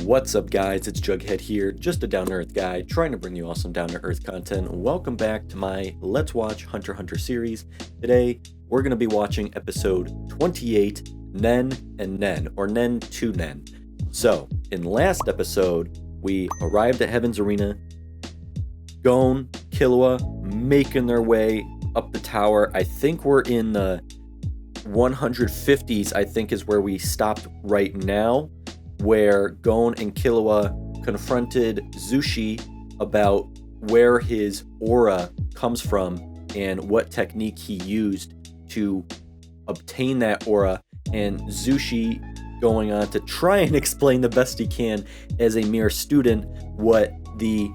What's up, guys? It's Jughead here, just a down-to-earth guy trying to bring you all some down-to-earth content. Welcome back to my Let's Watch Hunter x Hunter series. Today, we're going to be watching episode 28, Nen and Nen, or Nen to Nen. So, in last episode, we arrived at Heaven's Arena. Gon, Killua, making their way up the tower. I think we're in the 150s, I think is where we stopped right now, where Gon and Killua confronted Zushi about where his aura comes from and what technique he used to obtain that aura, and Zushi going on to try and explain the best he can as a mere student what the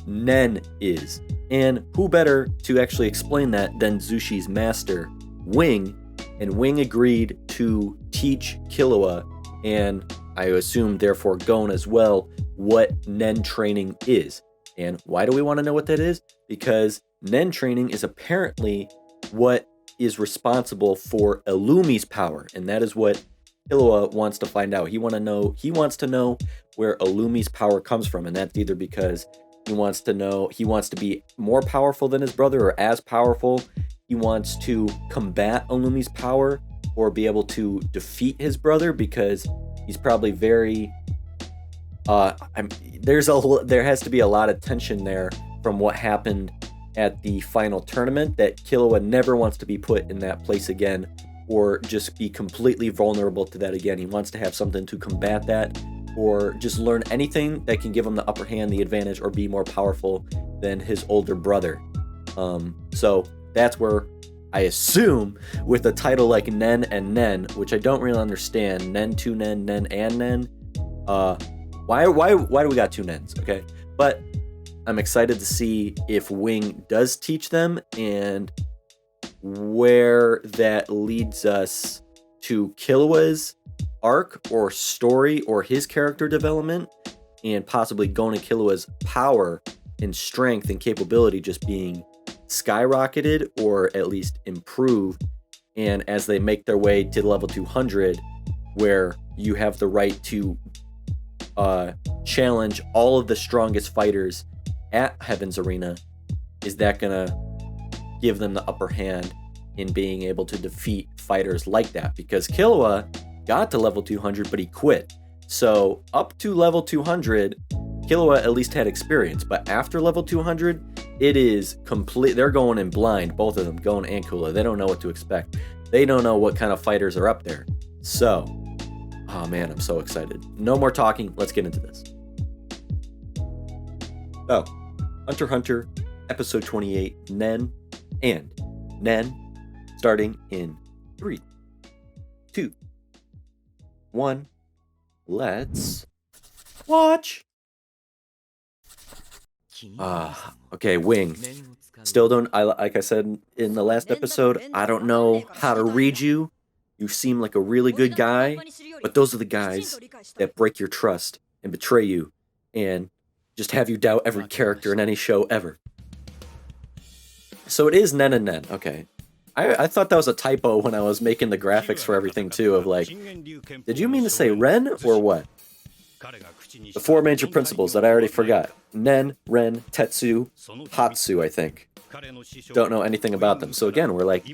Nen is. And who better to actually explain that than Zushi's master, Wing, and Wing agreed to teach Killua, and I assume therefore Gon as well, what Nen training is. And why do we want to know what that is? Because Nen training is apparently what is responsible for Illumi's power, and that is what Killua wants to find out. He wants to know where Illumi's power comes from, and that's either because he wants to be more powerful than his brother or as powerful. He wants to combat Illumi's power or be able to defeat his brother, because he's probably very there has to be a lot of tension there from what happened at the final tournament, that Killua never wants to be put in that place again or just be completely vulnerable to that again. He wants to have something to combat that, or just learn anything that can give him the upper hand, the advantage, or be more powerful than his older brother. So that's where I assume, with a title like Nen and Nen, which I don't really understand, Nen to Nen, Nen and Nen, why do we got two Nens? Okay, but I'm excited to see if Wing does teach them and where that leads us to Killua's arc or story or his character development, and possibly Gon and Killua's power and strength and capability just being skyrocketed or at least improved, and as they make their way to level 200, where you have the right to challenge all of the strongest fighters at Heaven's Arena, is that gonna give them the upper hand in being able to defeat fighters like that? Because Killua got to level 200, but he quit. So up to level 200, Killua at least had experience, but after level 200, it is complete. They're going in blind, both of them, Gon and Killua. They don't know what to expect. They don't know what kind of fighters are up there. So, oh man, I'm so excited. No more talking. Let's get into this. So, Hunter x Hunter, episode 28, Nen and Nen, starting in 3, 2, 1. Let's watch. Okay, Wing. Still don't, like I said in the last episode, I don't know how to read you. You seem like a really good guy, but those are the guys that break your trust and betray you and just have you doubt every character in any show ever. So it is Nen and Nen. Okay. I thought that was a typo when I was making the graphics for everything too, of like, did you mean to say Ren or what? The four major principles that I already forgot. Nen, Ren, Tetsu, Hatsu, I think. Don't know anything about them. So again, we're like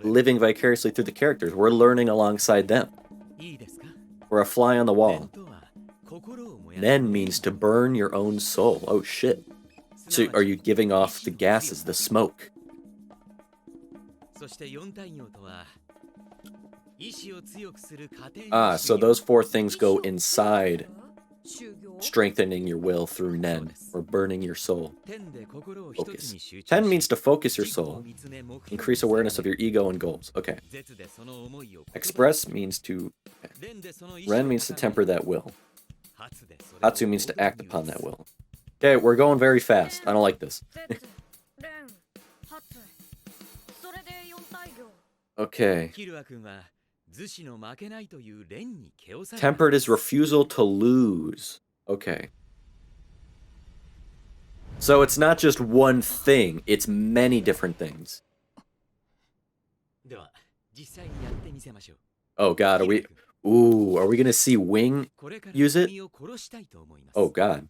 living vicariously through the characters. We're learning alongside them. We're a fly on the wall. Nen means to burn your own soul. Oh shit. So are you giving off the gases, the smoke? So those four things go inside, strengthening your will through Nen, or burning your soul. Focus. Ten means to focus your soul, increase awareness of your ego and goals. Okay. Express means to... Ren means to temper that will. Hatsu means to act upon that will. Okay, we're going very fast. I don't like this. Okay. Tempered is refusal to lose. Okay. So it's not just one thing, it's many different things. Oh god, Ooh, are we gonna see Wing use it? Oh god.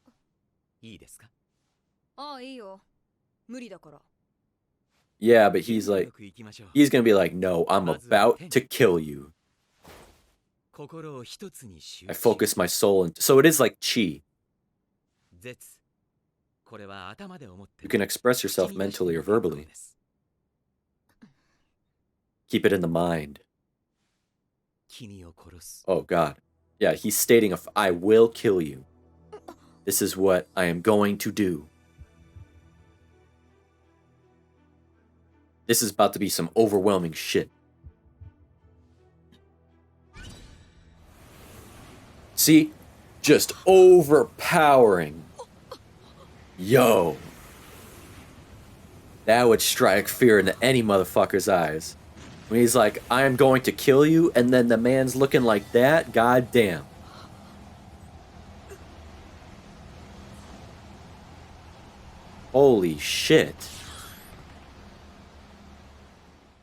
Yeah, but he's gonna be like, no, I'm about to kill you. I focus my soul into, so it is like chi. You can express yourself mentally or verbally. Keep it in the mind. Oh god. Yeah, he's stating, I will kill you. This is what I am going to do. This is about to be some overwhelming shit. See? Just overpowering. Yo. That would strike fear into any motherfucker's eyes. When he's like, I am going to kill you, and then the man's looking like that, god damn. Holy shit.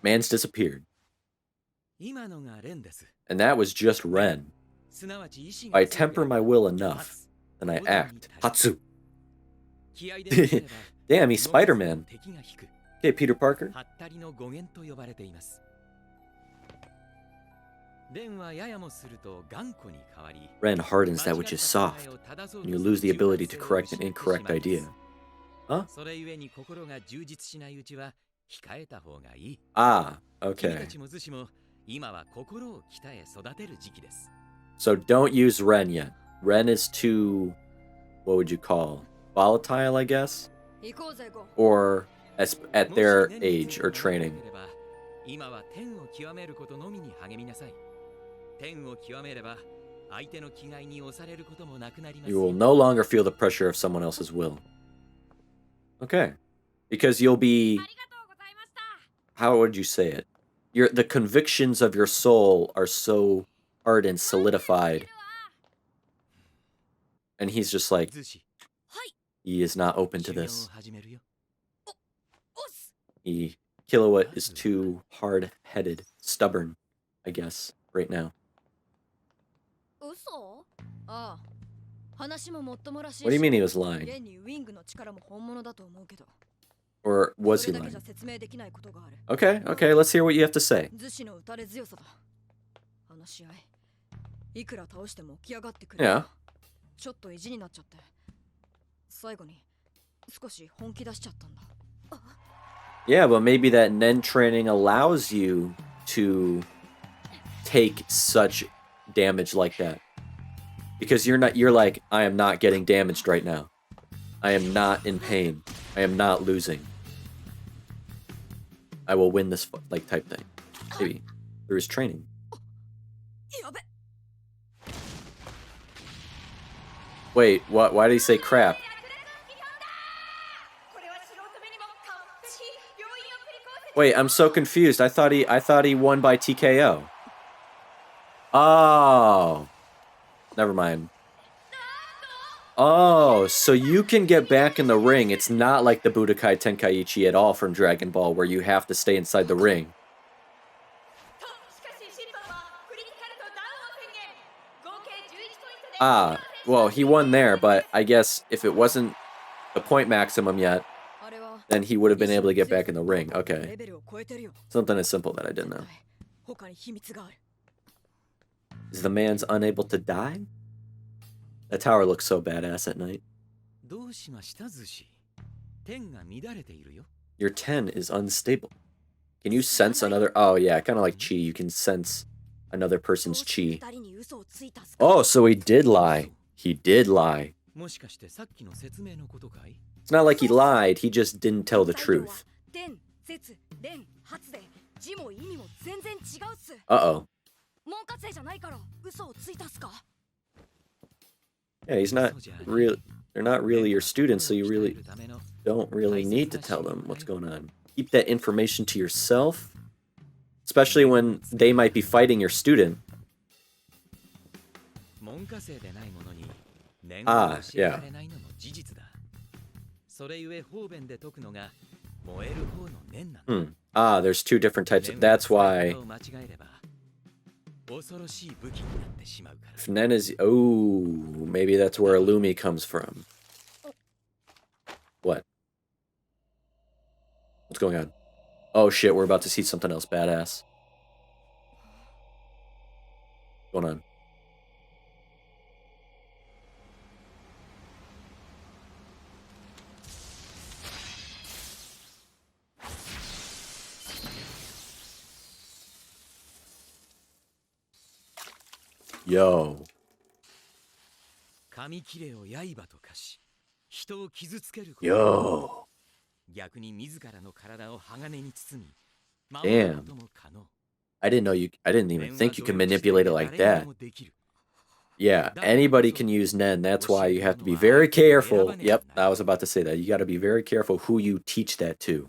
Man's disappeared. And that was just Ren. If I temper my will enough, then I act. Hatsu. Damn, he's Spider-Man. Okay, Peter Parker. Ren hardens that which is soft, and you lose the ability to correct an incorrect idea. Huh? Ah, okay. So don't use Ren yet. Ren is too, what would you call, volatile, I guess? Or at their age or training. You will no longer feel the pressure of someone else's will. Okay. Because you'll be... How would you say it? The convictions of your soul are so hard and solidified. And he's just like... He is not open to this. Killua is too hard-headed, stubborn, I guess, right now. What do you mean he was lying? Or was he lying? Okay, let's hear what you have to say. Yeah. Yeah, but maybe that Nen training allows you to take such damage like that. Because you're like, I am not getting damaged right now. I am not in pain. I am not losing. I will win this, like, type thing. Maybe. Through his training. Wait, what? Why did he say crap? Wait, I'm so confused. I thought he won by TKO. Oh. Never mind. Oh, so you can get back in the ring. It's not like the Budokai Tenkaichi at all from Dragon Ball where you have to stay inside the ring. Ah, well, he won there, but I guess if it wasn't the point maximum yet, then he would have been able to get back in the ring. Okay. Something as simple that I didn't know. Is the man's unable to die? That tower looks so badass at night. Your 10 is unstable. Can you sense another... Oh, yeah, kind of like chi. You can sense another person's chi. Oh, so he did lie. He did lie. It's not like he lied, he just didn't tell the truth. Uh-oh. Yeah, he's not real. They're not really your students, so you really don't really need to tell them what's going on. Keep that information to yourself, especially when they might be fighting your student. Ah, yeah. Ah, there's two different types of... That's why... If Nen is... Oh, maybe that's where Illumi comes from. What? What's going on? Oh shit, we're about to see something else badass. What's going on? Yo. Yo. Damn. I didn't know you... I didn't even think you could manipulate it like that. Yeah, anybody can use Nen. That's why you have to be very careful. Yep, I was about to say that. You got to be very careful who you teach that to.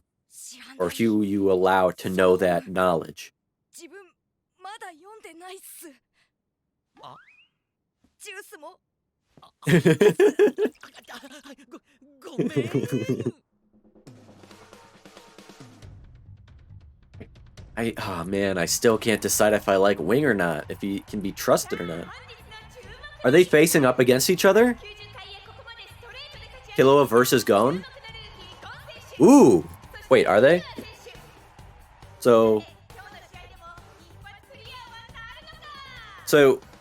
Or who you allow to know that knowledge. Oh man, I still can't decide if I like Wing or not, if he can be trusted or not. Are they facing up against each other? Killua versus Gon? Ooh! Wait, are they? So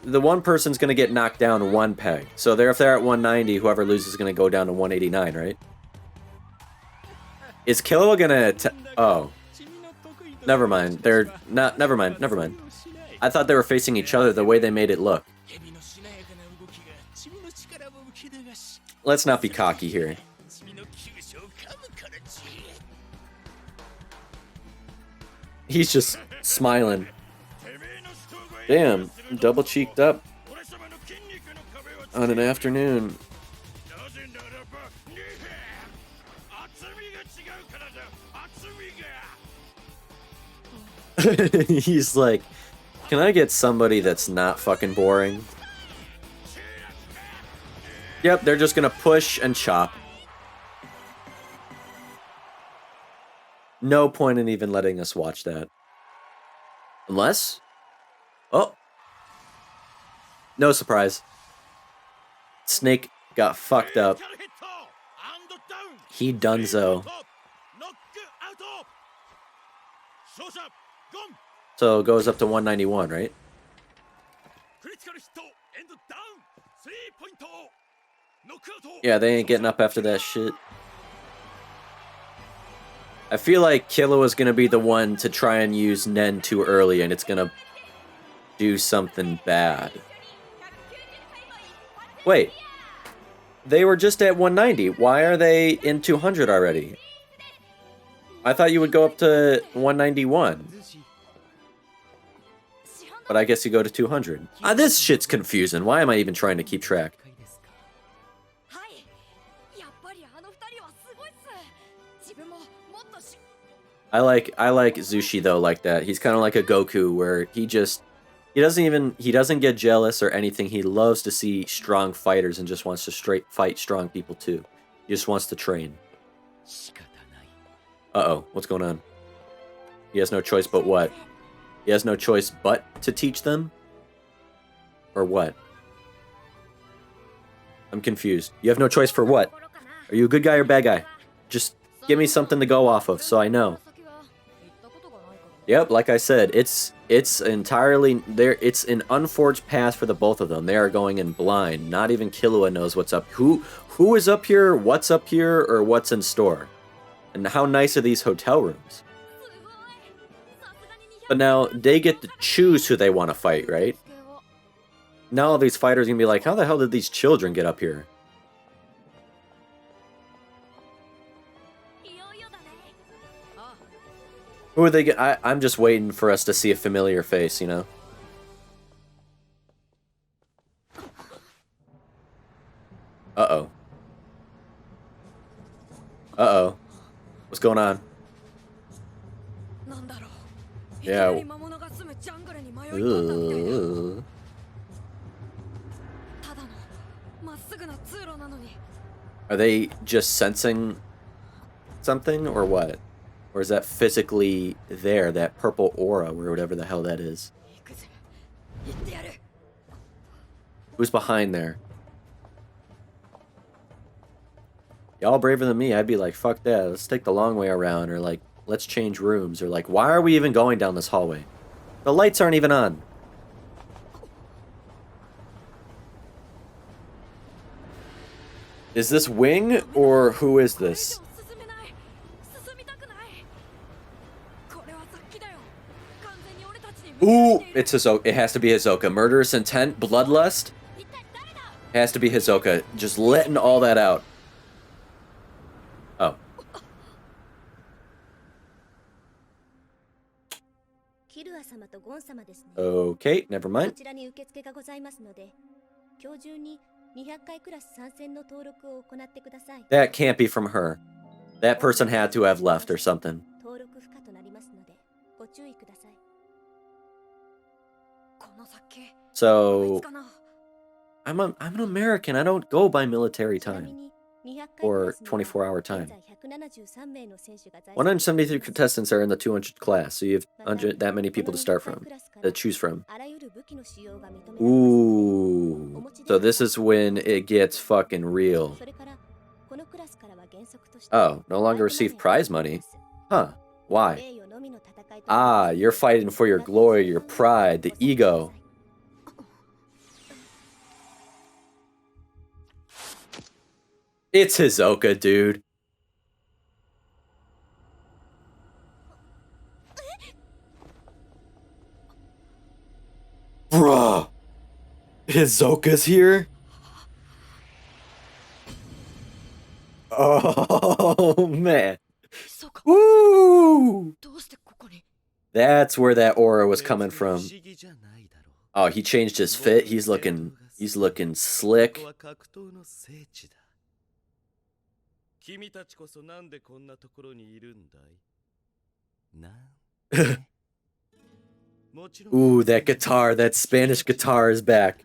the one person's gonna get knocked down one peg. So if they're at 190, whoever loses is gonna go down to 189, right? Is Killua gonna... Oh. Never mind. They're not... Never mind. Never mind. I thought they were facing each other the way they made it look. Let's not be cocky here. He's just smiling. Damn, double cheeked up on an afternoon. He's like, can I get somebody that's not fucking boring? Yep, they're just gonna push and chop. No point in even letting us watch that. Unless... Oh! No surprise. Snake got fucked up. He donezo. So it goes up to 191, right? Yeah, they ain't getting up after that shit. I feel like Killua is going to be the one to try and use Nen too early, and it's going to do something bad. Wait. They were just at 190. Why are they in 200 already? I thought you would go up to 191. But I guess you go to 200. This shit's confusing. Why am I even trying to keep track? I like Zushi though like that. He's kind of like a Goku where he doesn't get jealous or anything. He loves to see strong fighters and just wants to straight fight strong people too. He just wants to train. Uh-oh, what's going on? He has no choice but what? He has no choice but to teach them? Or what? I'm confused. You have no choice for what? Are you a good guy or bad guy? Just give me something to go off of so I know. Yep, like I said, it's entirely there. It's an unforged path for the both of them. They are going in blind. Not even Killua knows what's up. Who is up here, what's up here, or what's in store? And how nice are these hotel rooms? But now they get to choose who they want to fight, right? Now all these fighters are gonna be like, how the hell did these children get up here? Who are they? I'm just waiting for us to see a familiar face, you know? Uh-oh. Uh-oh. What's going on? Yeah. Ugh. Are they just sensing something, or what? Or is that physically there, that purple aura, or whatever the hell that is? Who's behind there? Y'all braver than me. I'd be like, fuck that. Let's take the long way around. Or like, let's change rooms. Or like, why are we even going down this hallway? The lights aren't even on. Is this Wing? Or who is this? Ooh, it's Hisoka. It has to be Hisoka. Murderous intent, bloodlust. It has to be Hisoka. Just letting all that out. Oh. Okay, never mind. That can't be from her. That person had to have left or something. So, I'm an American. I don't go by military time or 24-hour time. 173 contestants are in the 200 class, so you have that many people to start from, to choose from. Ooh, so this is when it gets fucking real. Oh, no longer receive prize money? Huh, why? Ah, you're fighting for your glory, your pride, the ego. It's Hisoka, dude. Bruh! Hisoka's here? Oh, man. Woo! That's where that aura was coming from. Oh, he changed his fit. He's looking slick. Ooh, that guitar, that Spanish guitar is back.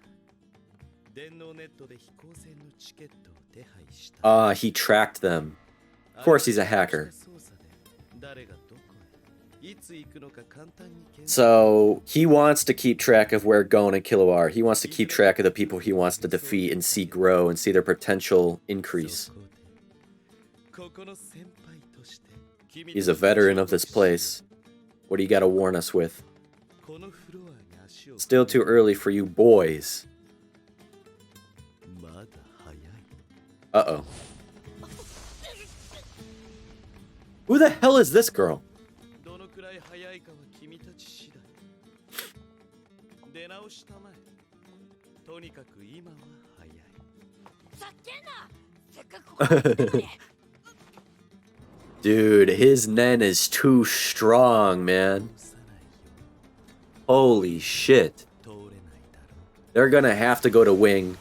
He tracked them. Of course he's a hacker. So, he wants to keep track of where Gon and Killua are. He wants to keep track of the people he wants to defeat and see grow and see their potential increase. He's a veteran of this place. What do you gotta warn us with? Still too early for you boys. Uh-oh. Who the hell is this girl? Dude, his nen is too strong, man. Holy shit. They're gonna have to go to Wing.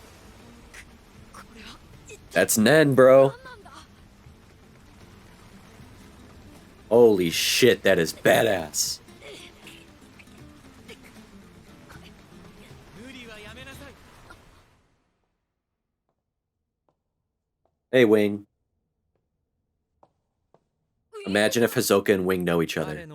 That's nen, bro. Holy shit, that is badass. Hey, Wing. Imagine if Hisoka and Wing know each other.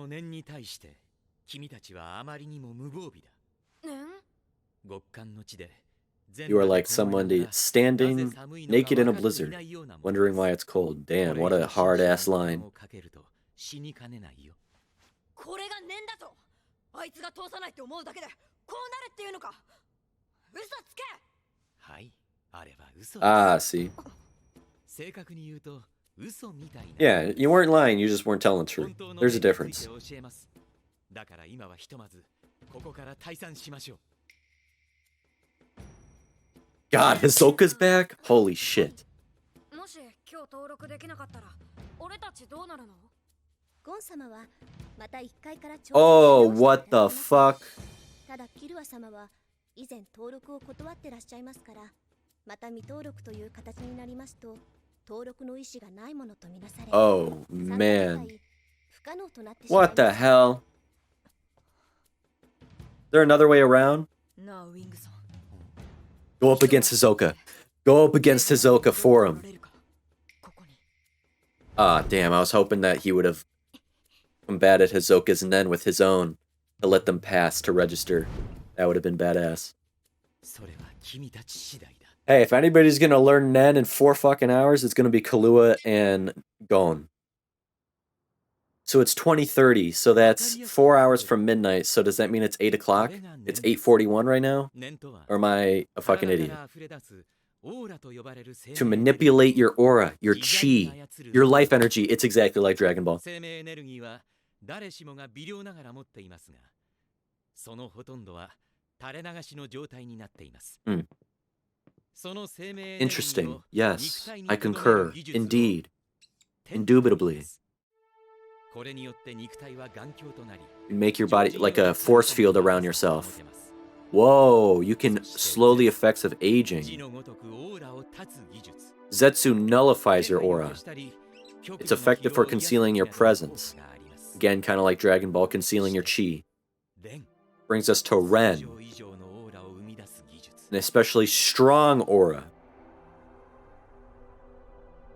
You are like someone standing naked in a blizzard, wondering why it's cold. Damn, what a hard-ass line. Ah, see. Yeah, you weren't lying, you just weren't telling the truth. There's a difference. God, Hisoka's back? Holy shit. Oh, what the fuck? Oh, man. What the hell? Is there another way around? Go up against Hisoka. Go up against Hisoka for him. Ah, damn, I was hoping that he would have combated Hisoka's nen with his own to let them pass to register. That would have been badass. Hey, if anybody's gonna learn Nen in 4 fucking hours, it's gonna be Killua and Gon. So it's 2030, so that's 4 hours from midnight, so does that mean it's 8 o'clock? It's 8:41 right now? Or am I a fucking idiot? To manipulate your aura, your chi, your life energy, it's exactly like Dragon Ball. Interesting. Yes, I concur. Indeed. Indubitably. You make your body like a force field around yourself. Whoa, you can slow the effects of aging. Zetsu nullifies your aura. It's effective for concealing your presence. Again, kind of like Dragon Ball, concealing your chi. Brings us to Ren. An especially strong aura.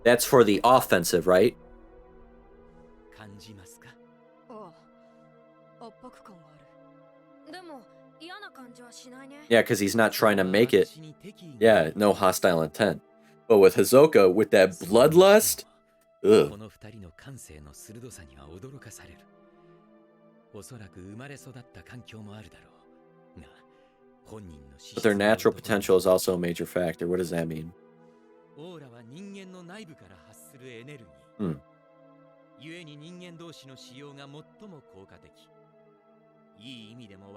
That's for the offensive, right? Yeah, because he's not trying to make it. Yeah, no hostile intent. But with Hisoka, with that bloodlust, ugh. But their natural potential is also a major factor. What does that mean?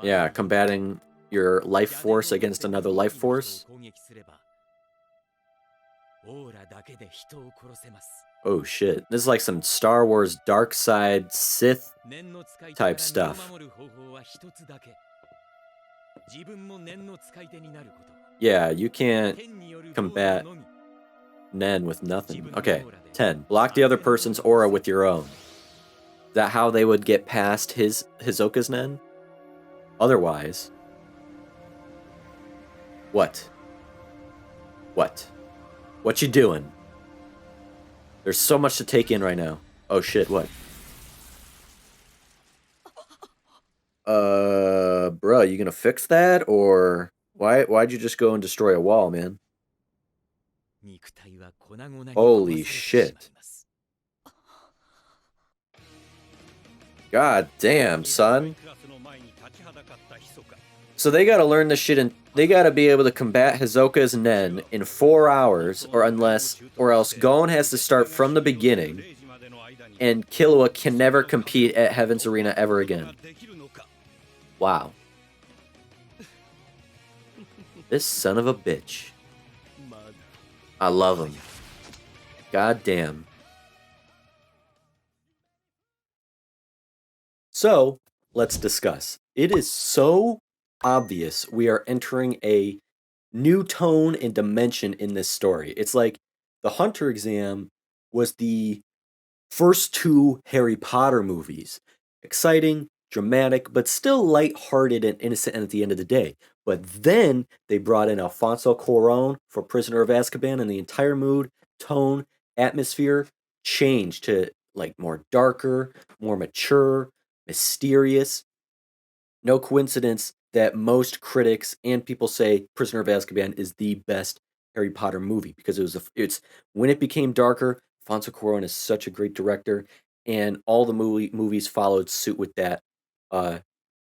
Yeah, combating your life force against another life force. Oh shit. This is like some Star Wars dark side Sith type stuff. Yeah, you can't combat Nen with nothing. Okay, 10. Block the other person's aura with your own. Is that how they would get past Hisoka's Nen? Otherwise... What? What? What you doing? There's so much to take in right now. Oh shit, what? Bruh, you gonna fix that? Or... Why'd you just go and destroy a wall, man? Holy shit. God damn, son. So they gotta learn this shit and they gotta be able to combat Hisoka's Nen in 4 hours, or else Gon has to start from the beginning, and Killua can never compete at Heaven's Arena ever again. Wow. This son of a bitch. I love him. God damn. So, let's discuss. It is so obvious we are entering a new tone and dimension in this story. It's like the Hunter exam was the first 2 Harry Potter movies. Exciting, dramatic, but still lighthearted and innocent at the end of the day. But then they brought in Alfonso Cuarón for Prisoner of Azkaban, and the entire mood, tone, atmosphere changed to like more darker, more mature, mysterious. No coincidence that most critics and people say Prisoner of Azkaban is the best Harry Potter movie because it's when it became darker. Alfonso Cuarón is such a great director, and all the movies followed suit with that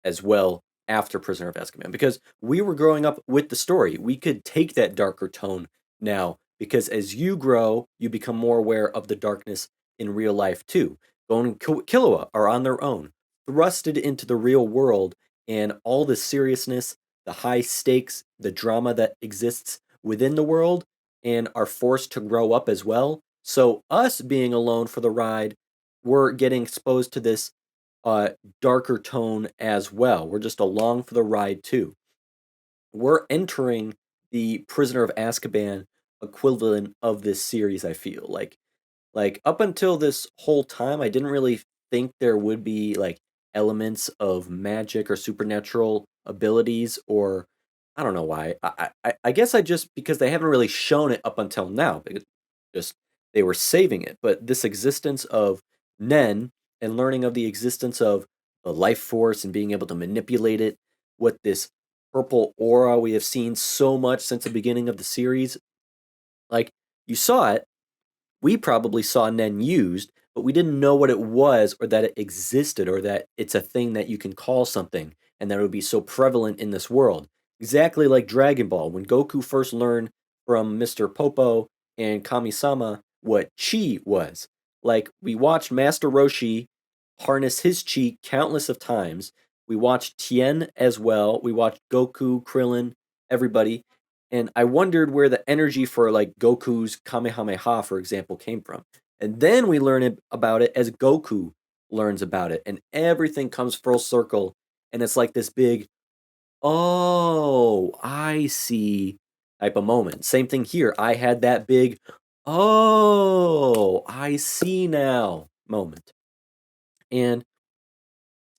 as well after Prisoner of Azkaban, because we were growing up with the story. We could take that darker tone now because as you grow, you become more aware of the darkness in real life too. Gon and Killua are on their own, thrusted into the real world, and all the seriousness, the high stakes, the drama that exists within the world, and are forced to grow up as well. So us being alone for the ride, we're getting exposed to this darker tone as well. We're just along for the ride too. We're entering the Prisoner of Azkaban equivalent of this series, I feel. Like up until this whole time, I didn't really think there would be like elements of magic or supernatural abilities, or I don't know why. I guess I just because they haven't really shown it up until now. Because just they were saving it. But this existence of Nen and learning of the existence of the life force and being able to manipulate it, what this purple aura we have seen so much since the beginning of the series. Like, you saw it, we probably saw Nen used, but we didn't know what it was or that it existed or that it's a thing that you can call something and that it would be so prevalent in this world. Exactly like Dragon Ball, when Goku first learned from Mr. Popo and Kami-sama what chi was. Like, we watched Master Roshi harness his chi countless of times. We watched Tien as well. We watched Goku, Krillin, everybody. And I wondered where the energy for like Goku's Kamehameha, for example, came from. And then we learn about it as Goku learns about it. And everything comes full circle. And it's like this big, oh, I see type of moment. Same thing here. I had that big, oh, I see now moment. And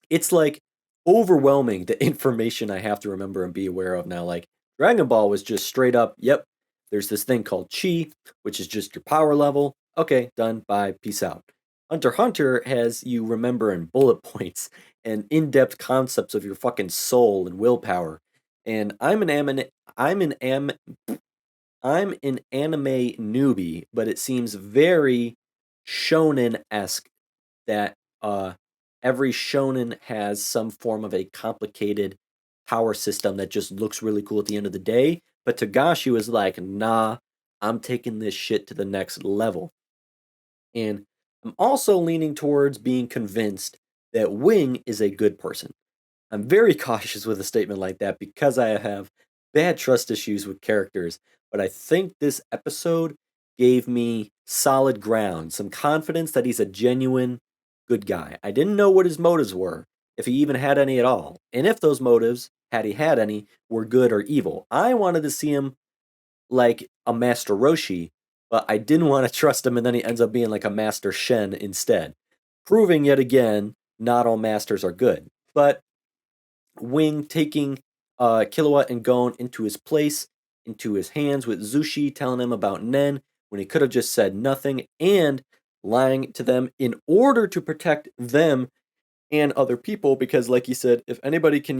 it's like overwhelming the information I have to remember and be aware of now. Like Dragon Ball was just straight up, yep, there's this thing called chi, which is just your power level. Okay, done, bye, peace out. Hunter x Hunter has you remember in bullet points and in-depth concepts of your fucking soul and willpower. And I'm an anime newbie, but it seems very shonen-esque that every shonen has some form of a complicated power system that just looks really cool at the end of the day. But Togashi was like, nah, I'm taking this shit to the next level. And I'm also leaning towards being convinced that Wing is a good person. I'm very cautious with a statement like that because I have bad trust issues with characters, but I think this episode gave me solid ground, some confidence that he's a genuine good guy. I didn't know what his motives were, if he even had any at all, and if those motives, had he had any, were good or evil. I wanted to see him like a Master Roshi, but I didn't want to trust him, and then he ends up being like a Master Shen instead, proving yet again not all masters are good. But Wing taking Killua and Gon into his place, into his hands with Zushi, telling him about Nen when he could have just said nothing, and lying to them in order to protect them and other people. Because, like you said, if anybody can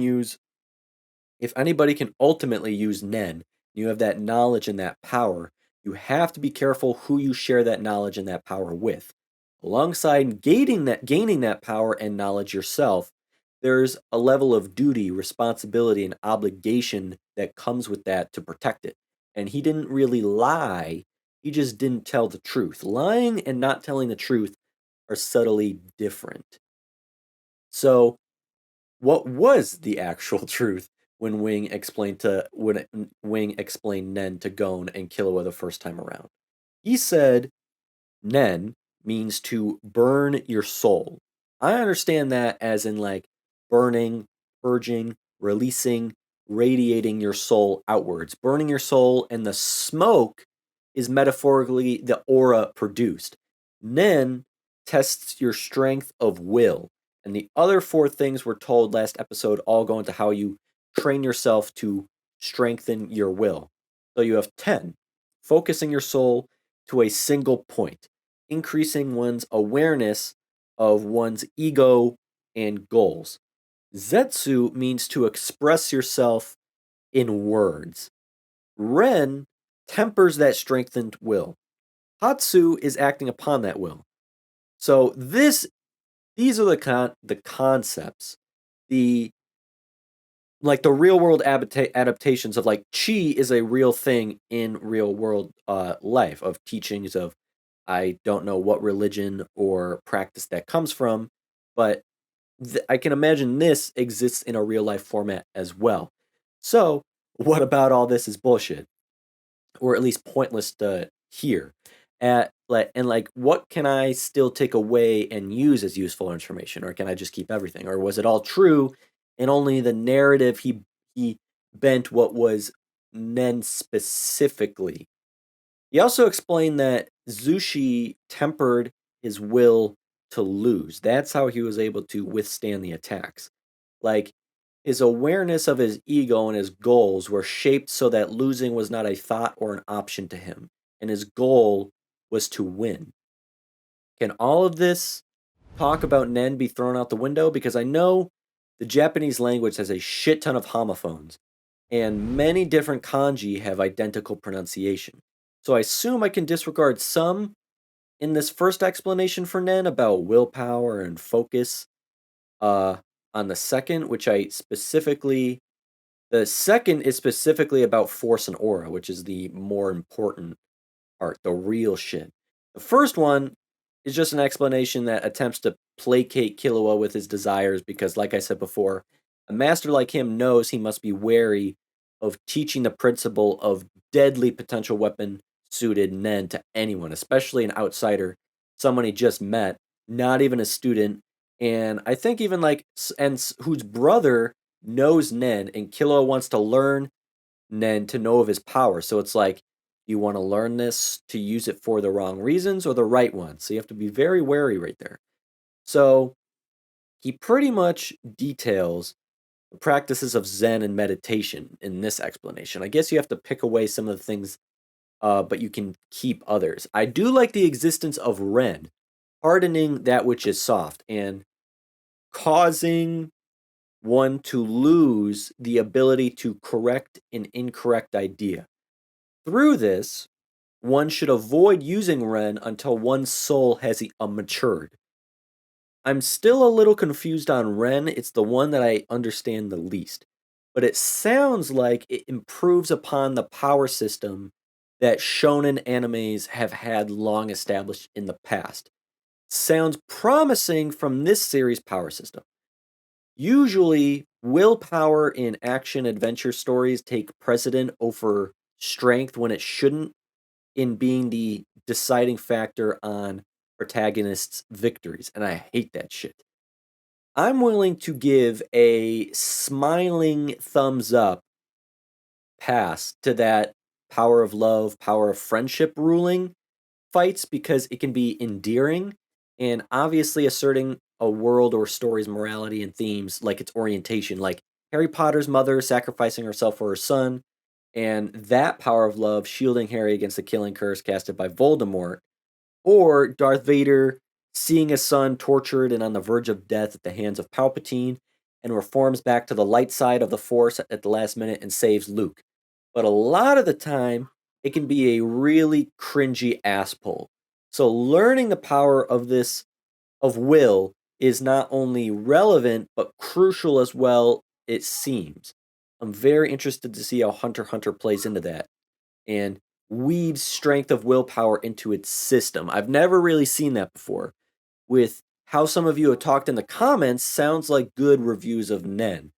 ultimately use Nen, you have that knowledge and that power, you have to be careful who you share that knowledge and that power with. Alongside gaining that power and knowledge yourself, there's a level of duty, responsibility, and obligation that comes with that to protect it. And he didn't really lie, he just didn't tell the truth. Lying and not telling the truth are subtly different. So, what was the actual truth when Wing explained Nen to Gon and Killua the first time around? He said Nen means to burn your soul. I understand that as in like burning, purging, releasing, radiating your soul outwards. Burning your soul, and the smoke is metaphorically the aura produced. Nen tests your strength of will. And the other four things we're told last episode all go into how you train yourself to strengthen your will. So you have 10, focusing your soul to a single point, increasing one's awareness of one's ego and goals. Zetsu means to express yourself in words. Ren tempers that strengthened will. Hatsu is acting upon that will. So these are the concepts, the like the real world adaptations of like chi is a real thing in real world life, of teachings of I don't know what religion or practice that comes from, but I can imagine this exists in a real life format as well. So, what about all this is bullshit, or at least pointless to hear? What can I still take away and use as useful information, or can I just keep everything? Or was it all true, and only the narrative he bent what was Nen specifically? He also explained that Zushi tempered his will to lose. That's how he was able to withstand the attacks. Like, his awareness of his ego and his goals were shaped so that losing was not a thought or an option to him, and his goal was to win. Can all of this talk about Nen be thrown out the window? Because I know the Japanese language has a shit ton of homophones, and many different kanji have identical pronunciation. So I assume I can disregard some in this first explanation for Nen about willpower and focus. Uh, on the second, which I specifically, the second is specifically about force and aura, which is the more important part, the real shit. The first one is just an explanation that attempts to placate Killua with his desires because, like I said before, a master like him knows he must be wary of teaching the principle of deadly potential weapon suited Nen to anyone, especially an outsider, someone he just met, not even a student, and I think even whose brother knows Nen, and Killua wants to learn Nen to know of his power. So it's like, you want to learn this to use it for the wrong reasons or the right ones. So you have to be very wary right there. So he pretty much details the practices of Zen and meditation in this explanation. I guess you have to pick away some of the things, but you can keep others. I do like the existence of Ren, hardening that which is soft and causing one to lose the ability to correct an incorrect idea. Through this, one should avoid using Ren until one's soul has matured. I'm still a little confused on Ren. It's the one that I understand the least. But it sounds like it improves upon the power system that shonen animes have had long established in the past. Sounds promising from this series' power system. Usually, willpower in action adventure stories take precedent over strength when it shouldn't, in being the deciding factor on protagonists' victories, and I hate that shit. I'm willing to give a smiling thumbs up pass to that power of love, power of friendship ruling fights because it can be endearing and obviously asserting a world or story's morality and themes like its orientation, like Harry Potter's mother sacrificing herself for her son, and that power of love shielding Harry against the killing curse casted by Voldemort, or Darth Vader seeing his son tortured and on the verge of death at the hands of Palpatine and reforms back to the light side of the Force at the last minute and saves Luke. But a lot of the time, it can be a really cringy ass pull. So learning the power of of will is not only relevant but crucial as well, it seems. I'm very interested to see how Hunter x Hunter plays into that and weaves strength of willpower into its system. I've never really seen that before. With how some of you have talked in the comments, sounds like good reviews of Nen.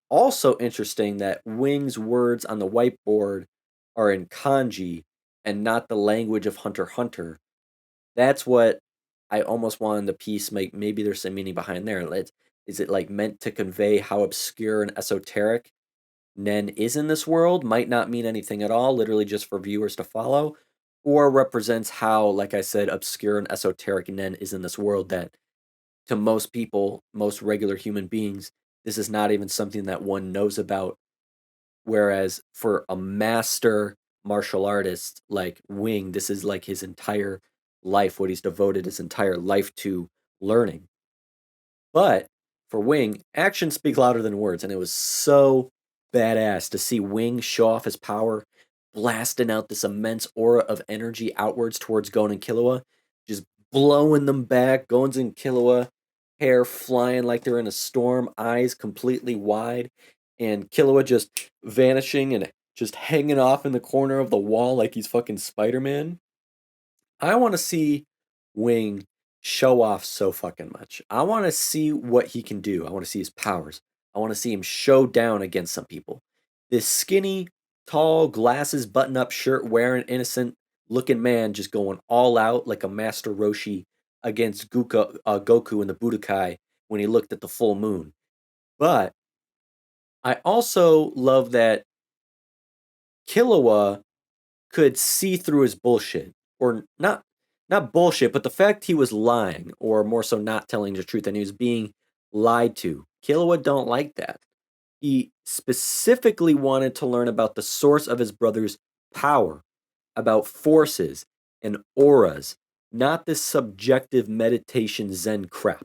Also interesting that Wing's words on the whiteboard are in kanji and not the language of Hunter x Hunter. That's what I almost wanted the piece make. Maybe there's some meaning behind there. Is it like meant to convey how obscure and esoteric Nen is in this world? Might not mean anything at all, literally just for viewers to follow, or represents how, like I said, obscure and esoteric Nen is in this world that to most people, most regular human beings, this is not even something that one knows about. Whereas for a master martial artist like Wing, this is like his entire life, what he's devoted his entire life to learning. But for Wing, actions speak louder than words, and it was so badass to see Wing show off his power, blasting out this immense aura of energy outwards towards Gon and Killua, just blowing them back. Gon's and Killua, hair flying like they're in a storm, eyes completely wide, and Killua just vanishing and just hanging off in the corner of the wall like he's fucking Spider Man. I want to see Wing show off so fucking much. I want to see what he can do. I want to see his powers. I want to see him show down against some people. This skinny, tall, glasses, button up shirt wearing, innocent looking man just going all out like a Master Roshi against Goku in the Budokai when he looked at the full moon. But I also love that Killua could see through his bullshit, or not bullshit, but the fact he was lying, or more so not telling the truth, and he was being lied to. Killua don't like that. He specifically wanted to learn about the source of his brother's power, about forces and auras, not this subjective meditation Zen crap.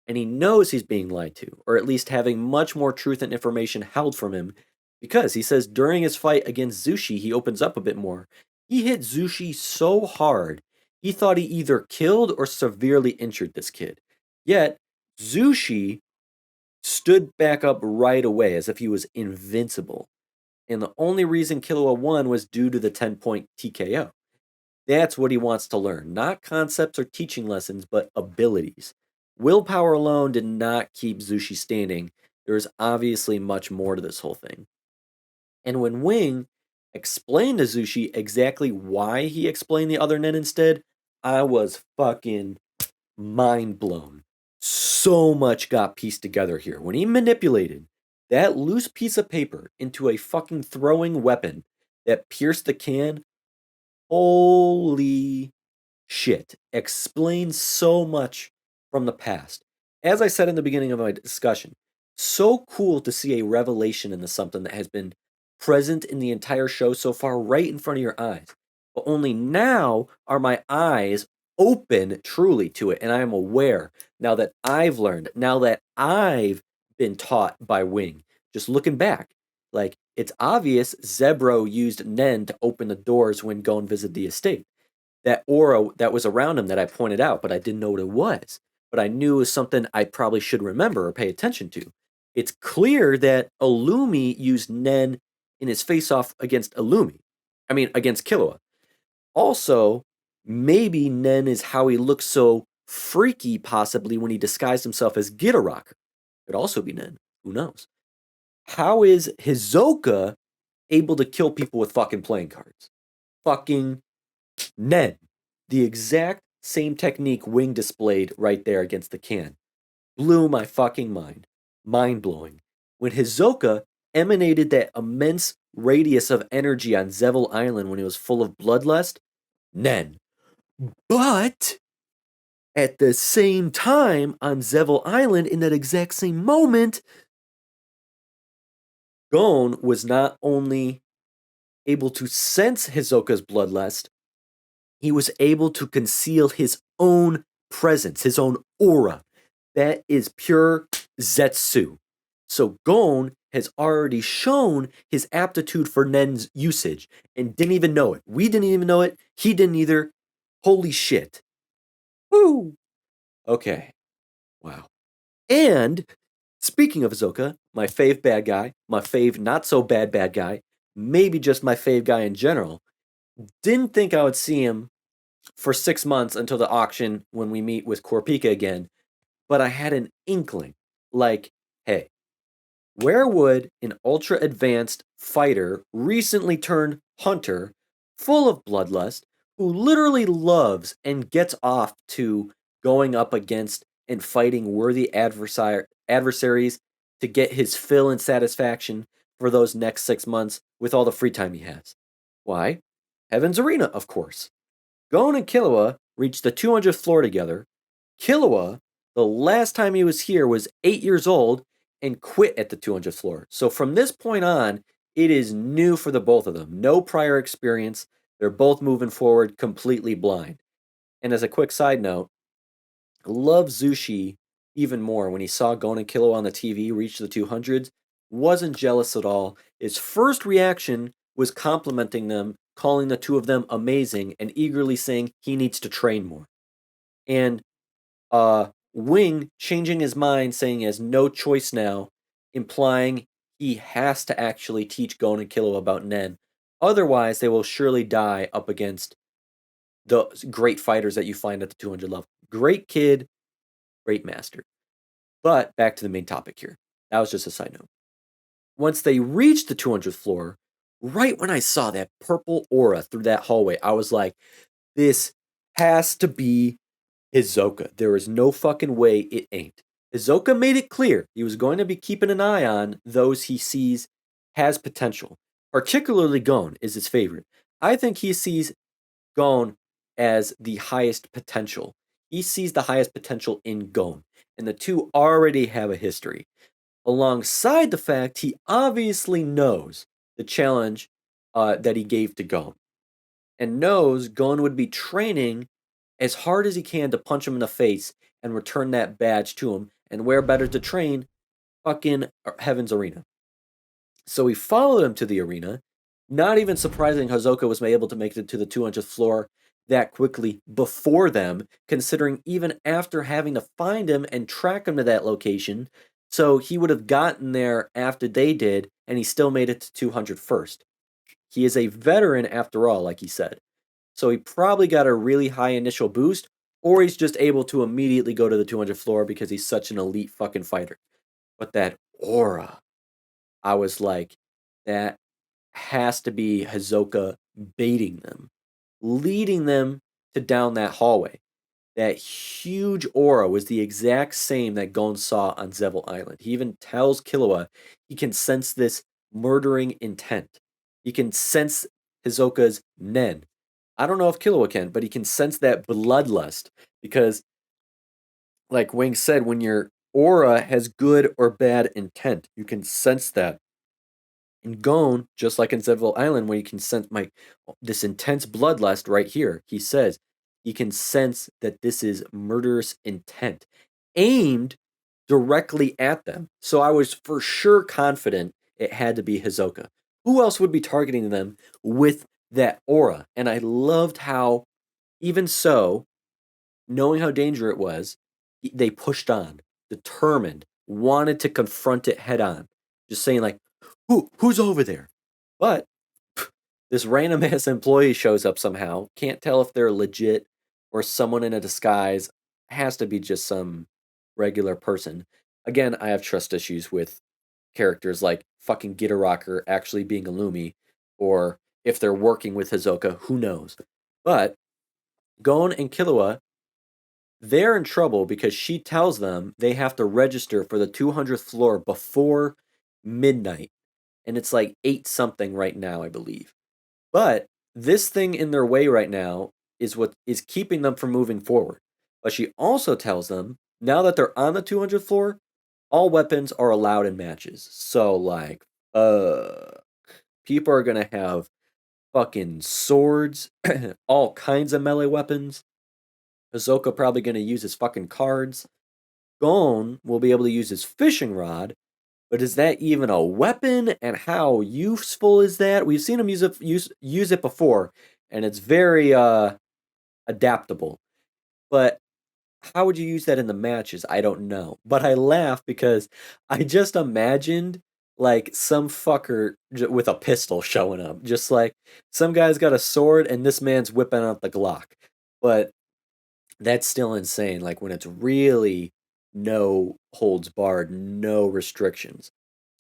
And he knows he's being lied to, or at least having much more truth and information held from him Because he says during his fight against Zushi, he opens up a bit more. He hit Zushi so hard, he thought he either killed or severely injured this kid. Yet, Zushi stood back up right away as if he was invincible. And the only reason Killua won was due to the 10-point TKO. That's what he wants to learn. Not concepts or teaching lessons, but abilities. Willpower alone did not keep Zushi standing. There's obviously much more to this whole thing. And when Wing explained to Zushi exactly why he explained the other Nen instead, I was fucking mind blown. So much got pieced together here. When he manipulated that loose piece of paper into a fucking throwing weapon that pierced the can, holy shit. Explains so much from the past. As I said in the beginning of my discussion, so cool to see a revelation into something that has been present in the entire show so far, right in front of your eyes. But only now are my eyes open truly to it, and I am aware now that I've learned, now that I've been taught by Wing. Just looking back, like it's obvious Zebro used Nen to open the doors when Gon visited the estate. That aura that was around him that I pointed out, but I didn't know what it was. But I knew it was something I probably should remember or pay attention to. It's clear that Illumi used Nen in his face-off against against Killua. Also, maybe Nen is how he looks so freaky, possibly when he disguised himself as Gitarok. Could also be Nen. Who knows? How is Hisoka able to kill people with fucking playing cards? Fucking Nen. The exact same technique Wing displayed right there against the can. Blew my fucking mind. Mind blowing. When Hisoka emanated that immense radius of energy on Zevil Island when he was full of bloodlust, Nen. But at the same time, on Zevil Island, in that exact same moment, Gon was not only able to sense Hisoka's bloodlust, he was able to conceal his own presence, his own aura. That is pure Zetsu. So Gon has already shown his aptitude for Nen's usage and didn't even know it. We didn't even know it. He didn't either. Holy shit. Woo! Okay. Wow. And speaking of Hisoka, my fave bad guy, my fave not so bad guy, maybe just my fave guy in general, didn't think I would see him for 6 months until the auction when we meet with Korpika again, but I had an inkling. Like, hey, where would an ultra advanced fighter, recently turned hunter, full of bloodlust, who literally loves and gets off to going up against and fighting worthy adversaries to get his fill and satisfaction for those next 6 months with all the free time he has? Why? Heaven's Arena, of course. Gon and Killua reached the 200th floor together. Killua, the last time he was here, was 8 years old and quit at the 200th floor. So from this point on, it is new for the both of them. No prior experience. They're both moving forward completely blind. And as a quick side note, love Zushi even more when he saw Gon and Killua on the TV reach the 200s. Wasn't jealous at all. His first reaction was complimenting them, calling the two of them amazing, and eagerly saying he needs to train more. And Wing changing his mind, saying he has no choice now, implying he has to actually teach Gon and Killua about Nen. Otherwise, they will surely die up against the great fighters that you find at the 200 level. Great kid, great master. But back to the main topic here. That was just a side note. Once they reached the 200th floor, right when I saw that purple aura through that hallway, I was like, this has to be Hisoka. There is no fucking way it ain't. Hisoka made it clear he was going to be keeping an eye on those he sees has potential. Particularly Gon is his favorite. I think he sees Gon as the highest potential. He sees the highest potential in Gon, and the two already have a history. Alongside the fact he obviously knows the challenge that he gave to Gon, and knows Gon would be training as hard as he can to punch him in the face and return that badge to him. And where better to train? Fucking Heaven's Arena. So he followed him to the arena. Not even surprising Hisoka was able to make it to the 200th floor that quickly before them, considering even after having to find him and track him to that location. So he would have gotten there after they did, and he still made it to 200 first. He is a veteran after all, like he said. So he probably got a really high initial boost, or he's just able to immediately go to the 200 floor because he's such an elite fucking fighter. But that aura, I was like, that has to be Hisoka baiting them, leading them to down that hallway. That huge aura was the exact same that Gon saw on Zevil Island. He even tells Killua he can sense this murdering intent. He can sense Hisoka's nen. I don't know if Killua can, but he can sense that bloodlust because, like Wing said, when your aura has good or bad intent, you can sense that. In Gon, just like in Zevil Island, where you can sense this intense bloodlust right here, he says he can sense that this is murderous intent aimed directly at them. So I was for sure confident it had to be Hisoka. Who else would be targeting them with that aura? And I loved how, even so, knowing how dangerous it was, they pushed on, determined, wanted to confront it head on. Just saying, like, who's over there? But this random ass employee shows up somehow. Can't tell if they're legit or someone in a disguise. Has to be just some regular person. Again, I have trust issues with characters like fucking Rocker actually being a Lumi, or if they're working with Hisoka, who knows? But Gon and Killua, they're in trouble because she tells them they have to register for the 200th floor before midnight. And it's like 8 something right now, I believe. But this thing in their way right now is what is keeping them from moving forward. But she also tells them now that they're on the 200th floor, all weapons are allowed in matches. So, like, people are going to have fucking swords, all kinds of melee weapons. Hisoka probably going to use his fucking cards. Gon will be able to use his fishing rod, but is that even a weapon? And how useful is that? We've seen him use it before, and it's very adaptable. But how would you use that in the matches? I don't know. But I laugh because I just imagined like some fucker with a pistol showing up, just like some guy's got a sword and this man's whipping out the Glock. But that's still insane. Like when it's really no holds barred, no restrictions.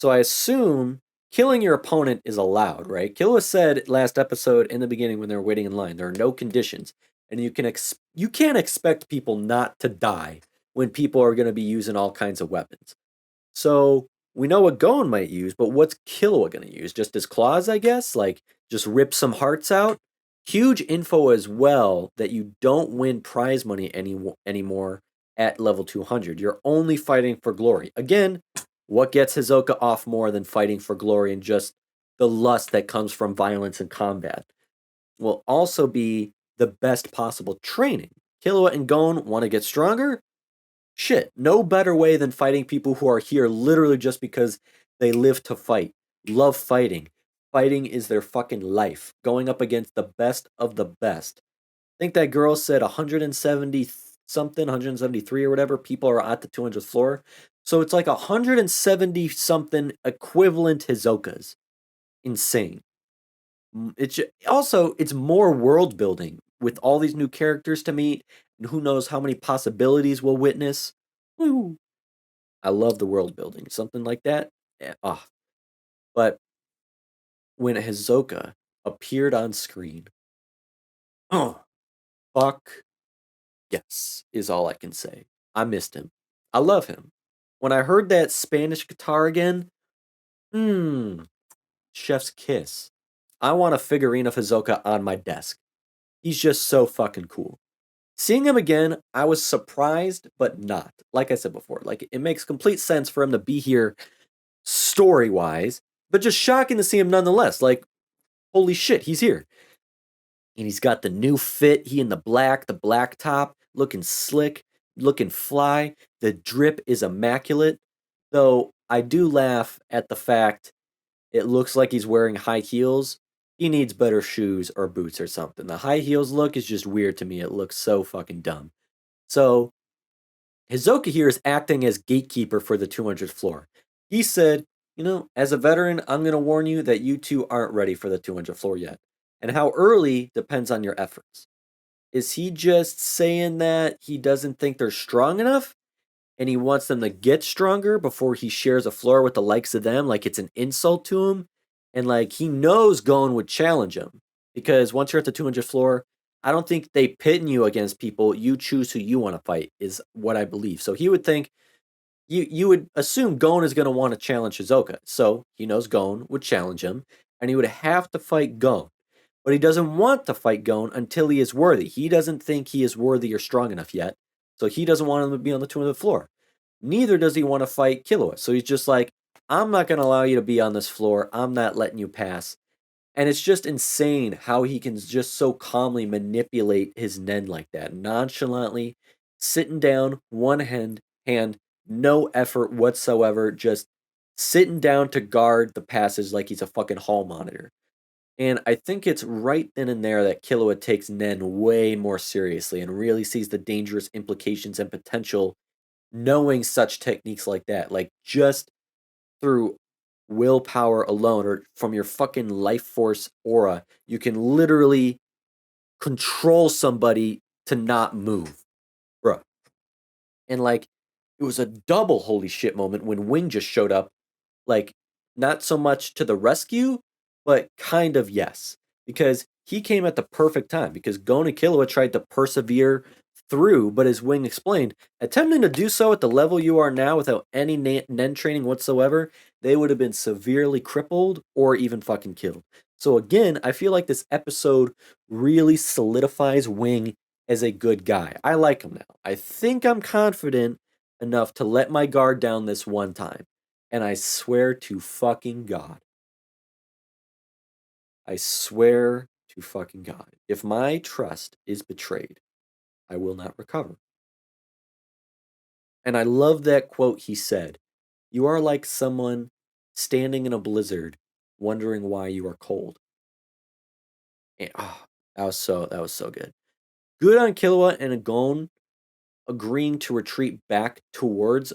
So I assume killing your opponent is allowed, right? Killua said last episode in the beginning when they were waiting in line, there are no conditions, and you can't expect people not to die when people are going to be using all kinds of weapons. So we know what Gon might use, but what's Killua going to use? Just his claws, I guess? Like just rip some hearts out? Huge info as well that you don't win prize money anymore at level 200. You're only fighting for glory. Again, what gets Hisoka off more than fighting for glory and just the lust that comes from violence and combat? Will also be the best possible training. Killua and Gon want to get stronger? Shit, no better way than fighting people who are here literally just because they live to fight, love fighting. Fighting is their fucking life, going up against the best of the best. I think that girl said 170 something, 173 or whatever people are at the 200th floor. So it's like 170 something equivalent Hisokas. Insane. It's more world building with all these new characters to meet, and who knows how many possibilities we'll witness. Woo. I love the world building, something like that. Yeah, But when Hisoka appeared on screen, oh, fuck yes, is all I can say. I missed him. I love him. When I heard that Spanish guitar again, chef's kiss. I want a figurine of Hisoka on my desk. He's just so fucking cool. Seeing him again, I was surprised, but not. Like I said before, like it makes complete sense for him to be here story wise, but just shocking to see him nonetheless. Like, holy shit, he's here. And he's got the new fit, he in the black top, looking slick, looking fly. The drip is immaculate. Though I do laugh at the fact, it looks like he's wearing high heels. He needs better shoes or boots or something. The high heels look is just weird to me. It looks so fucking dumb. So Hisoka here is acting as gatekeeper for the 200th floor. He said, as a veteran, I'm going to warn you that you two aren't ready for the 200th floor yet. And how early depends on your efforts. Is he just saying that he doesn't think they're strong enough? And he wants them to get stronger before he shares a floor with the likes of them, like it's an insult to him? And like he knows Gon would challenge him. Because once you're at the 200th floor, I don't think they pit you against people. You choose who you want to fight, is what I believe. So he would think, you would assume Gon is going to want to challenge Hisoka. So he knows Gon would challenge him, and he would have to fight Gon. But he doesn't want to fight Gon until he is worthy. He doesn't think he is worthy or strong enough yet. So he doesn't want him to be on the 200th floor. Neither does he want to fight Killua. So he's just like, I'm not going to allow you to be on this floor. I'm not letting you pass. And it's just insane how he can just so calmly manipulate his Nen like that, nonchalantly, sitting down, one hand, no effort whatsoever, just sitting down to guard the passage like he's a fucking hall monitor. And I think it's right then and there that Killua takes Nen way more seriously and really sees the dangerous implications and potential knowing such techniques like that. Like, just through willpower alone or from your fucking life force aura, you can literally control somebody to not move, bruh. And like, it was a double holy shit moment when Wing just showed up, like, not so much to the rescue, but kind of yes, because he came at the perfect time because Gon and Killua tried to persevere through, but as Wing explained, attempting to do so at the level you are now without any Nen training whatsoever, they would have been severely crippled or even fucking killed. So again, I feel like this episode really solidifies Wing as a good guy. I like him now. I think I'm confident enough to let my guard down this one time. And I swear to fucking God. I swear to fucking God. If my trust is betrayed, I will not recover. And I love that quote he said. You are like someone standing in a blizzard, wondering why you are cold. And, that was so good. Good on Killua and Gon agreeing to retreat back towards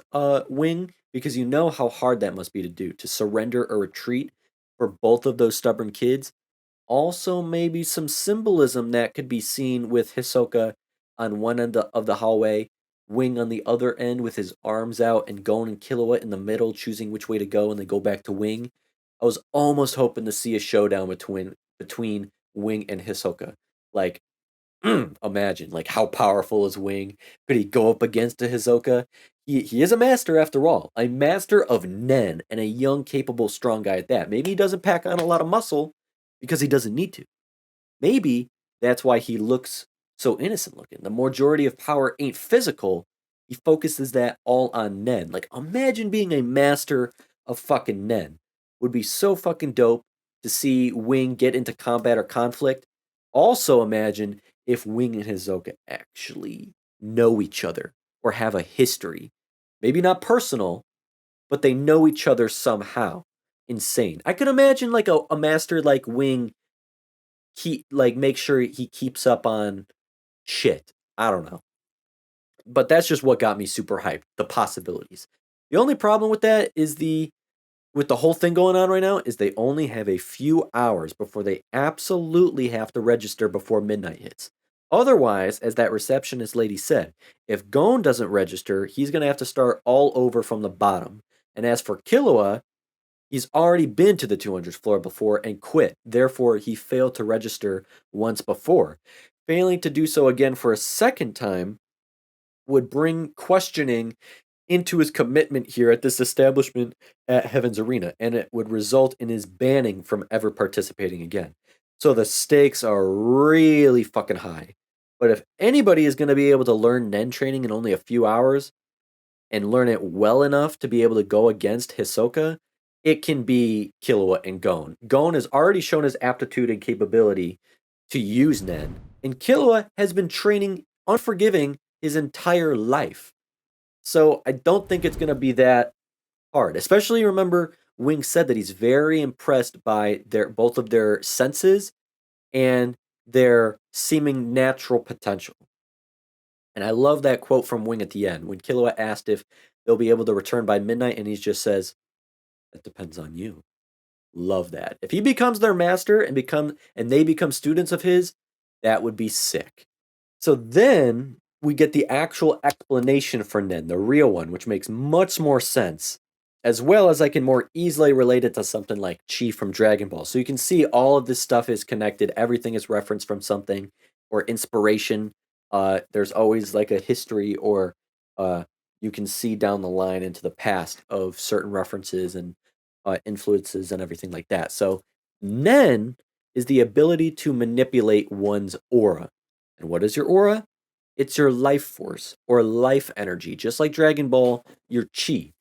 Wing, because you know how hard that must be to do, to surrender or retreat for both of those stubborn kids. Also, maybe some symbolism that could be seen with Hisoka on one end of the hallway, Wing on the other end with his arms out, and Gon and Killua in the middle, choosing which way to go, and they go back to Wing. I was almost hoping to see a showdown between Wing and Hisoka. Like, imagine, like, how powerful is Wing? Could he go up against a Hisoka? He is a master after all, a master of Nen, and a young, capable, strong guy at that. Maybe he doesn't pack on a lot of muscle because he doesn't need to. Maybe that's why he looks so innocent looking. The majority of power ain't physical. He focuses that all on Nen. Like, imagine being a master of fucking Nen. Would be so fucking dope to see Wing get into combat or conflict. Also imagine if Wing and Hisoka actually know each other or have a history. Maybe not personal, but they know each other somehow. Insane. I could imagine like a master like Wing make sure he keeps up on shit. I don't know. But that's just what got me super hyped. The possibilities. The only problem with that is with the whole thing going on right now is they only have a few hours before they absolutely have to register before midnight hits. Otherwise, as that receptionist lady said, if Gon doesn't register, he's going to have to start all over from the bottom. And as for Killua, he's already been to the 200th floor before and quit. Therefore, he failed to register once before. Failing to do so again for a second time would bring questioning into his commitment here at this establishment at Heaven's Arena, and it would result in his banning from ever participating again. So the stakes are really fucking high. But if anybody is going to be able to learn Nen training in only a few hours and learn it well enough to be able to go against Hisoka, it can be Killua and Gon. Gon has already shown his aptitude and capability to use Nen, and Killua has been training unforgiving his entire life. So I don't think it's going to be that hard. Especially remember Wing said that he's very impressed by both of their senses and their seeming natural potential. And I love that quote from Wing at the end when Killua asked if they'll be able to return by midnight, and he just says, "That depends on you." Love that. If he becomes their master and they become students of his, that would be sick. So then we get the actual explanation for Nen, the real one, which makes much more sense, as well as I can more easily relate it to something like Chi from Dragon Ball. So you can see all of this stuff is connected, everything is referenced from something or inspiration. There's always like a history, or uh, you can see down the line into the past of certain references and influences and everything like that. So Nen is the ability to manipulate one's aura. And what is your aura? It's your life force or life energy. Just like Dragon Ball, your chi.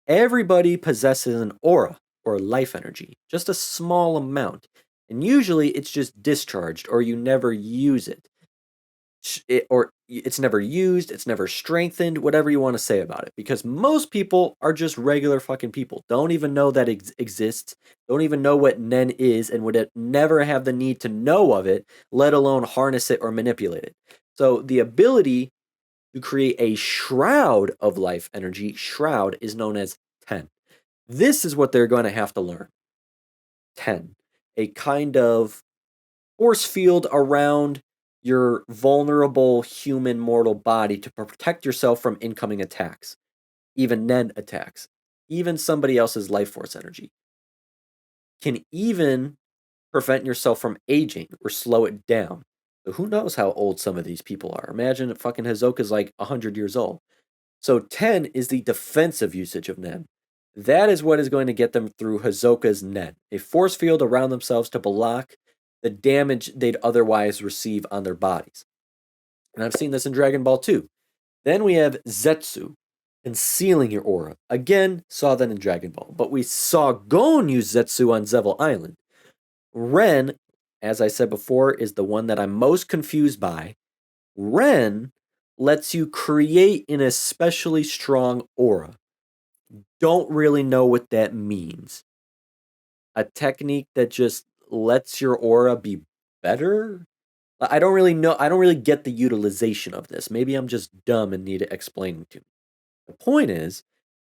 Everybody possesses an aura or life energy, just a small amount. And usually it's just discharged or you never use it. Or it's never used, it's never strengthened, whatever you want to say about it. Because most people are just regular fucking people. Don't even know that it exists. Don't even know what Nen is and would never have the need to know of it, let alone harness it or manipulate it. So the ability to create a shroud of life energy, shroud, is known as Ten. This is what they're going to have to learn. Ten. A kind of force field around your vulnerable human mortal body to protect yourself from incoming attacks, even Nen attacks, even somebody else's life force energy. Can even prevent yourself from aging or slow it down. So who knows how old some of these people are? Imagine if fucking Hisoka's like 100 years old. So 10 is the defensive usage of Nen. That is what is going to get them through Hisoka's Nen, a force field around themselves to block the damage they'd otherwise receive on their bodies. And I've seen this in Dragon Ball too. Then we have Zetsu, concealing your aura. Again, saw that in Dragon Ball. But we saw Gon use Zetsu on Zevel Island. Ren, as I said before, is the one that I'm most confused by. Ren lets you create an especially strong aura. Don't really know what that means. A technique that just lets your aura be better? I don't really know. I don't really get the utilization of this. Maybe I'm just dumb and need it explained to me. The point is,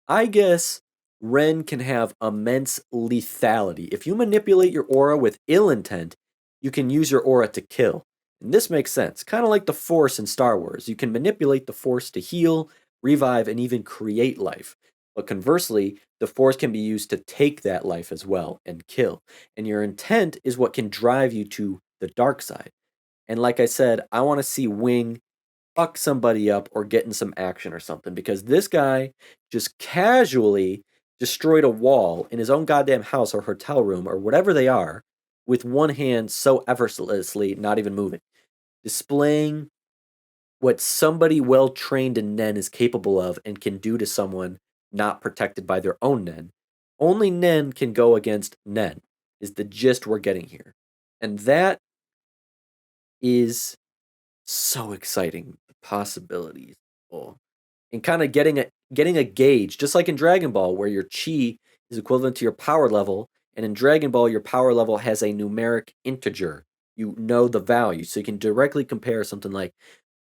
I guess Ren can have immense lethality. If you manipulate your aura with ill intent, you can use your aura to kill. And this makes sense. Kind of like the Force in Star Wars. You can manipulate the Force to heal, revive, and even create life. But conversely, the Force can be used to take that life as well and kill. And your intent is what can drive you to the dark side. And like I said, I want to see Wing fuck somebody up or get in some action or something, because this guy just casually destroyed a wall in his own goddamn house or hotel room or whatever they are with one hand so effortlessly, not even moving, displaying what somebody well trained in Nen is capable of and can do to someone not protected by their own Nen. Only Nen can go against Nen, is the gist we're getting here. And that is so exciting. The possibilities. Oh. And kind of getting a gauge, just like in Dragon Ball, where your chi is equivalent to your power level, and in Dragon Ball, your power level has a numeric integer. You know the value, so you can directly compare something like,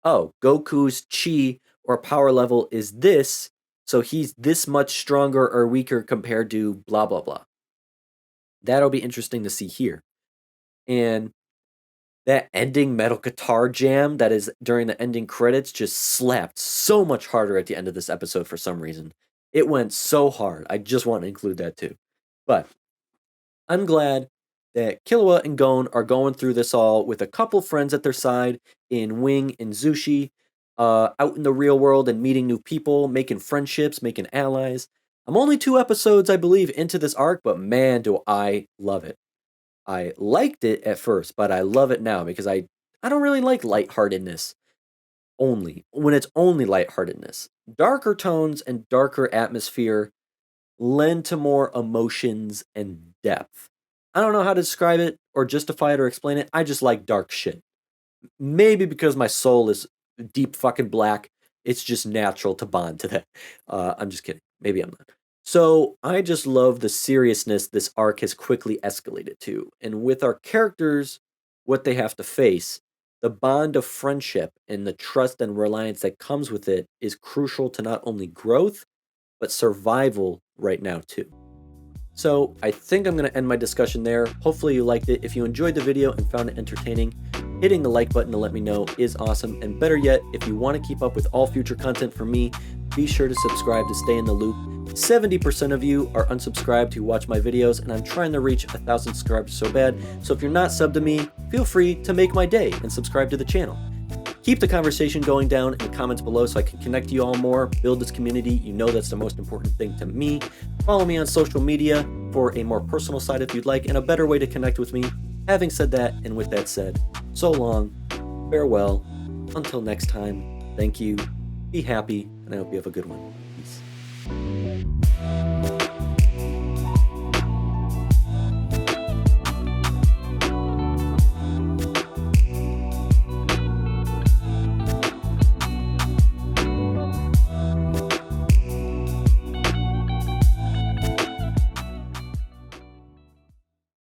oh, Goku's chi or power level is this, so he's this much stronger or weaker compared to blah blah blah. That'll be interesting to see here. And that ending metal guitar jam that is during the ending credits just slapped so much harder at the end of this episode for some reason. It went so hard. I just want to include that too. But I'm glad that Killua and Gon are going through this all with a couple friends at their side in Wing and Zushi, out in the real world and meeting new people, making friendships, making allies. I'm only 2 episodes, I believe, into this arc, but man, do I love it. I liked it at first, but I love it now because I don't really like lightheartedness only when it's only lightheartedness. Darker tones and darker atmosphere lend to more emotions and depth. I don't know how to describe it or justify it or explain it. I just like dark shit. Maybe because my soul is deep fucking black, it's just natural to bond to that. I'm just kidding. Maybe I'm not. So I just love the seriousness this arc has quickly escalated to. And with our characters, what they have to face, the bond of friendship and the trust and reliance that comes with it is crucial to not only growth, but survival right now, too. So I think I'm going to end my discussion there. Hopefully you liked it. If you enjoyed the video and found it entertaining, hitting the like button to let me know is awesome. And better yet, if you want to keep up with all future content from me, be sure to subscribe to stay in the loop. 70% of you are unsubscribed who watch my videos, and I'm trying to reach 1,000 subscribers so bad. So if you're not subbed to me, feel free to make my day and subscribe to the channel. Keep the conversation going down in the comments below so I can connect to you all more, build this community. You know that's the most important thing to me. Follow me on social media for a more personal side if you'd like, and a better way to connect with me. Having said that, and with that said, so long, farewell, until next time, thank you, be happy, and I hope you have a good one. Peace.